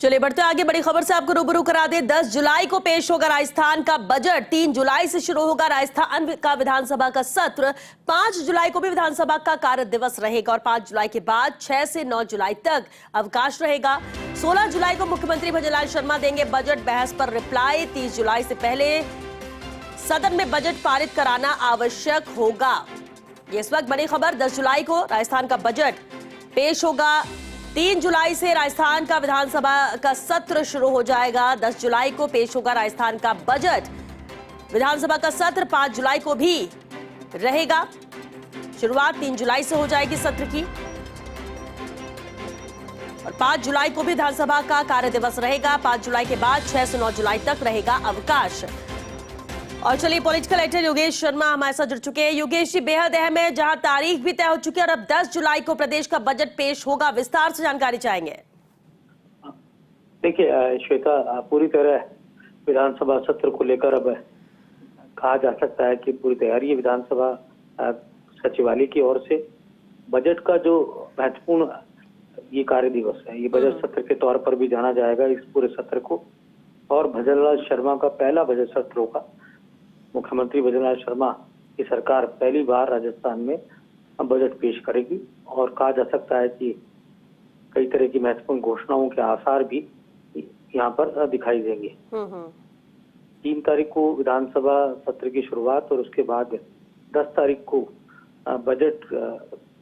चलिए बढ़ते आगे, बड़ी खबर से आपको रूबरू करा दे। 10 जुलाई को पेश होगा राजस्थान का बजट। 3 जुलाई से शुरू होगा राजस्थान का विधानसभा का सत्र। 5 जुलाई को भी विधानसभा का कार्य दिवस रहेगा और 5 जुलाई के बाद 6 से 9 जुलाई तक अवकाश रहेगा। 16 जुलाई को मुख्यमंत्री भजनलाल शर्मा देंगे बजट बहस पर रिप्लाई। 30 जुलाई से पहले सदन में बजट पारित कराना आवश्यक होगा। ये इस वक्त बड़ी खबर। 10 जुलाई को राजस्थान का बजट पेश होगा। 3 जुलाई से राजस्थान का विधानसभा का सत्र शुरू हो जाएगा। 10 जुलाई को पेश होगा राजस्थान का बजट। विधानसभा का सत्र 5 जुलाई को भी रहेगा। शुरुआत 3 जुलाई से हो जाएगी सत्र की और 5 जुलाई को भी विधानसभा का कार्य दिवस रहेगा। 5 जुलाई के बाद 6 से 9 जुलाई तक रहेगा अवकाश। और चलिए, पॉलिटिकल एडिटर योगेश शर्मा हमारे साथ जुड़ चुके हैं। योगेश जी, बेहद अहम है, जहां तारीख भी तय हो चुकी है और अब 10 जुलाई को प्रदेश का बजट पेश होगा। विस्तार से जानकारी चाहेंगे। देखिए श्वेता, पूरी तरह विधानसभा सत्र को लेकर अब कहा जा सकता है कि पूरी तैयारी है विधानसभा सचिवालय की ओर से। बजट का जो महत्वपूर्ण ये कार्य दिवस है, ये बजट सत्र के तौर पर भी जाना जाएगा इस पूरे सत्र को। और भजनलाल शर्मा का पहला बजट सत्र होगा। मुख्यमंत्री भजनलाल शर्मा की सरकार पहली बार राजस्थान में बजट पेश करेगी और कहा जा सकता है कि कई तरह की महत्वपूर्ण घोषणाओं के आसार भी यहाँ पर दिखाई देंगे। 3 तारीख को विधानसभा सत्र की शुरुआत और उसके बाद 10 तारीख को बजट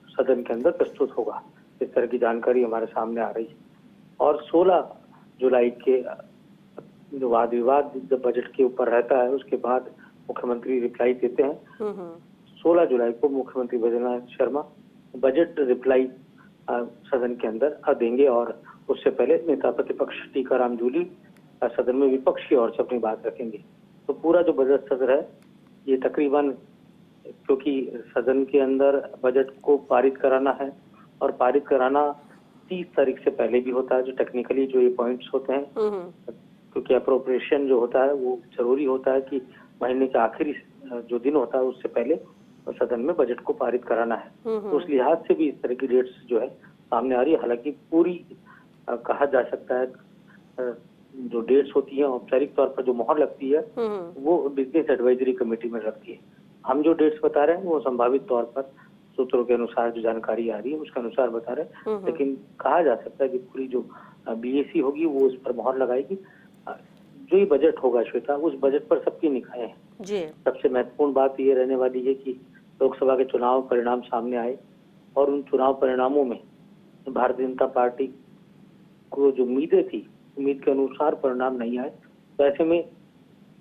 सदन के अंदर प्रस्तुत होगा। इस तरह की जानकारी हमारे सामने आ रही है। और 16 जुलाई के जो वाद विवाद जब बजट के ऊपर रहता है उसके बाद मुख्यमंत्री रिप्लाई देते हैं। 16 जुलाई को मुख्यमंत्री भजनलाल शर्मा बजट रिप्लाई सदन के अंदर देंगे और उससे पहले नेता प्रतिपक्ष टीकाराम जूली सदन में विपक्ष की ओर से अपनी बात रखेंगे। तो पूरा जो बजट सत्र है ये तकरीबन, क्योंकि सदन के अंदर बजट को पारित कराना है और पारित कराना 30 तारीख से पहले भी होता है, जो टेक्निकली जो ये पॉइंट्स होते हैं, क्योंकि अप्रोप्रिएशन जो होता है वो जरूरी होता है कि महीने के आखिरी जो दिन होता है उससे पहले सदन में बजट को पारित कराना है। तो उस लिहाज से भी इस तरह की डेट्स जो है सामने आ रही है। हालांकि पूरी कहा जा सकता है जो डेट्स होती है औपचारिक तौर पर जो मोहर लगती है वो बिजनेस एडवाइजरी कमेटी में लगती है। हम जो डेट्स बता रहे हैं वो संभावित तौर पर सूत्रों के अनुसार जो जानकारी आ रही है उसके अनुसार बता रहे हैं, लेकिन कहा जा सकता है कि पूरी जो बीएसी होगी वो उस पर मोहर लगाएगी। जो ये बजट होगा श्वेता, उस बजट पर सबकी निगाहें हैं। सबसे महत्वपूर्ण बात ये रहने वाली है कि लोकसभा के चुनाव परिणाम सामने आए और उन चुनाव परिणामों में भारतीय जनता पार्टी को जो उम्मीदें थी, उम्मीद के अनुसार परिणाम नहीं आए। तो ऐसे में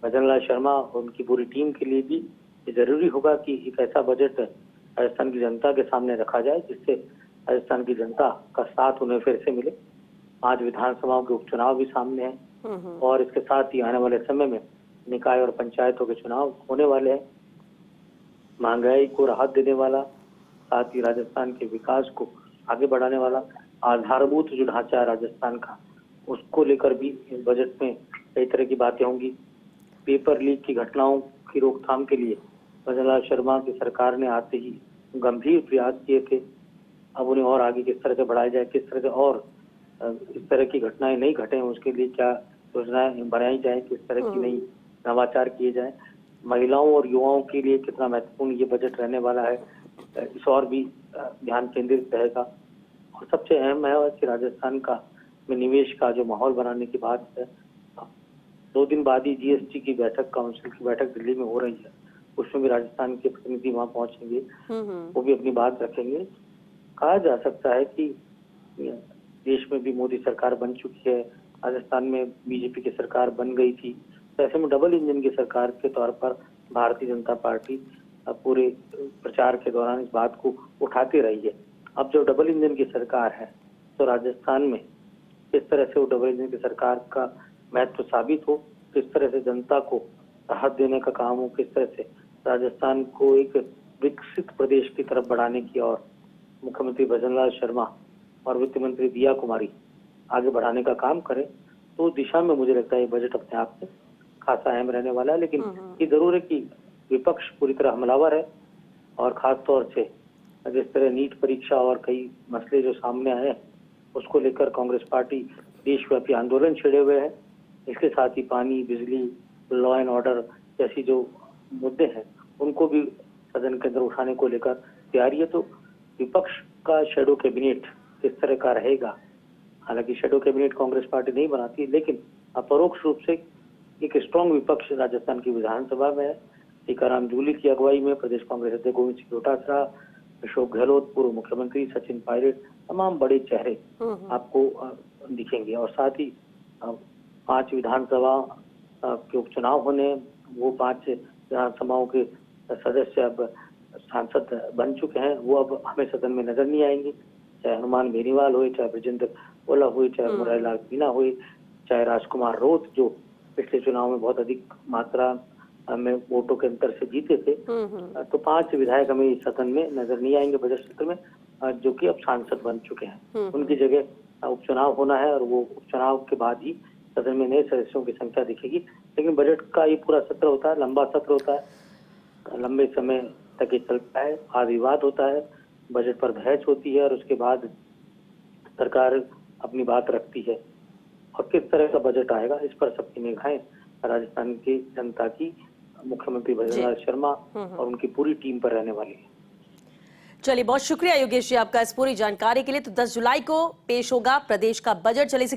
भजनलाल शर्मा और उनकी पूरी टीम के लिए भी ये जरूरी होगा कि एक ऐसा बजट राजस्थान की जनता के सामने रखा जाए जिससे राजस्थान की जनता का साथ उन्हें फिर से मिले। 5 विधानसभाओं के उपचुनाव भी सामने हैं और इसके साथ ही आने वाले समय में निकाय और पंचायतों के चुनाव होने वाले हैं। महंगाई को राहत देने वाला, साथ ही राजस्थान के विकास को आगे बढ़ाने वाला आधारभूत जो ढांचा है राजस्थान का, उसको लेकर भी इस बजट में कई तरह की बातें होंगी। पेपर लीक की घटनाओं की रोकथाम के लिए भजनलाल शर्मा की सरकार ने आते ही गंभीर प्रयास किए थे। अब उन्हें और आगे किस तरह से बढ़ाया जाए, किस तरह से और इस तरह की घटनाएं नहीं घटे, उसके लिए क्या योजनाएं बनाई जाए, किस तरह की नई नवाचार किए जाए। महिलाओं और युवाओं के लिए कितना महत्वपूर्ण ये बजट रहने वाला है, इस और भी ध्यान केंद्रित रहेगा। और सबसे अहम है कि राजस्थान का में निवेश का जो माहौल बनाने की बात है। 2 दिन बाद ही जीएसटी की बैठक, काउंसिल की बैठक दिल्ली में हो रही है, उसमें भी राजस्थान के प्रतिनिधि वहां पहुंचेंगे, वो भी अपनी बात रखेंगे। कहा जा सकता है कि देश में भी मोदी सरकार बन चुकी है, राजस्थान में बीजेपी की सरकार बन गई थी, तो ऐसे में डबल इंजन की सरकार के तौर पर भारतीय जनता पार्टी पूरे प्रचार के दौरान इस बात को उठाती रही है। अब जब डबल इंजन की सरकार है तो राजस्थान में किस तरह से वो डबल इंजन की सरकार का महत्व साबित हो, किस तरह से जनता को राहत देने का काम हो, किस तरह से राजस्थान को एक विकसित प्रदेश की तरफ बढ़ाने की और मुख्यमंत्री भजनलाल शर्मा और वित्त मंत्री दिया कुमारी आगे बढ़ाने का काम करें, तो दिशा में मुझे लगता है ये बजट अपने आप में खासा अहम रहने वाला है। लेकिन ये जरूर है कि विपक्ष पूरी तरह हमलावर है और खास तौर से जिस तरह नीट परीक्षा और कई मसले जो सामने आए उसको लेकर कांग्रेस पार्टी देशव्यापी आंदोलन छिड़े हुए हैं। इसके साथ ही पानी, बिजली, लॉ एंड ऑर्डर जैसी जो मुद्दे हैं उनको भी सदन के अंदर उठाने को लेकर तैयारी है। तो विपक्ष का शैडो कैबिनेट किस तरह का रहेगा, हालांकि शैडो कैबिनेट कांग्रेस पार्टी नहीं बनाती, लेकिन अपरोक्ष रूप से एक स्ट्रांग विपक्ष राजस्थान की विधानसभा में है। टीकाराम जूली की अगुवाई में प्रदेश कांग्रेस अध्यक्ष गोविंद सिंह डोटासरा, अशोक गहलोत, पूर्व मुख्यमंत्री सचिन पायलट, तमाम बड़े चेहरे आपको दिखेंगे। और साथ ही 5 विधानसभा के उपचुनाव होने, वो 5 विधानसभाओं के सदस्य अब सांसद बन चुके हैं, वो अब हमें सदन में नजर नहीं आएंगे। चाहे हनुमान बेनीवाल हुए, चाहे ब्रजेंद्र ओला हुए, चाहे मुरारीलाल मीणा हुए, चाहे राजकुमार रोत जो पिछले चुनाव में बहुत अधिक मात्रा में वोटों के अंतर से जीते थे। तो 5 विधायक हमें इस सदन में नजर नहीं आएंगे बजट सत्र में, जो कि अब सांसद बन चुके हैं। उनकी जगह उपचुनाव होना है और वो उपचुनाव के बाद ही सदन में नए सदस्यों की संख्या दिखेगी। लेकिन बजट का ये पूरा सत्र होता है, लंबा सत्र होता है, लंबे समय तक ये चलता है, वाद विवाद होता है, बजट पर बहस होती है और उसके बाद सरकार अपनी बात रखती है। और किस तरह का बजट आएगा इस पर सबकी निगाहें राजस्थान की जनता की मुख्यमंत्री भजनलाल शर्मा और उनकी पूरी टीम पर रहने वाली है। चलिए, बहुत शुक्रिया योगेश जी आपका इस पूरी जानकारी के लिए। तो 10 जुलाई को पेश होगा प्रदेश का बजट। चलिए